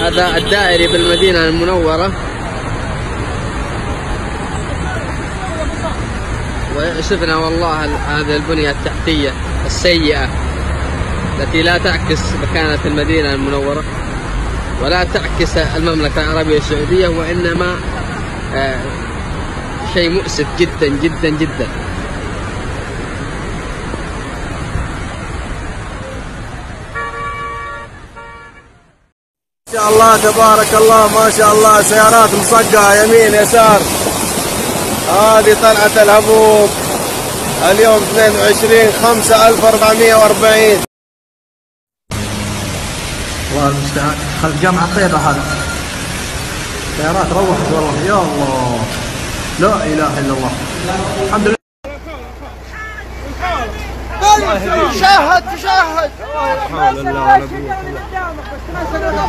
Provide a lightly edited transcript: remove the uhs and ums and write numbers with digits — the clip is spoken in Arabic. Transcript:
هذا الدائري بالمدينة المنورة، وشفنا والله هذه البنية التحتية السيئة التي لا تعكس مكانة المدينة المنورة ولا تعكس المملكة العربية السعودية، وإنما شيء مؤسف جدا جدا جدا. ما شاء الله تبارك الله، ما شاء الله، سيارات مصقعة يمين يسار. هذه طلعة الهبوط اليوم 22/5/1440. الله المستعان. خلف جامعة طيبة هذا، سيارات روحت والله. يا الله، لا اله الا الله. الحمد لله. شاهد تشاهد. حول الله ولا قوة الا بالله.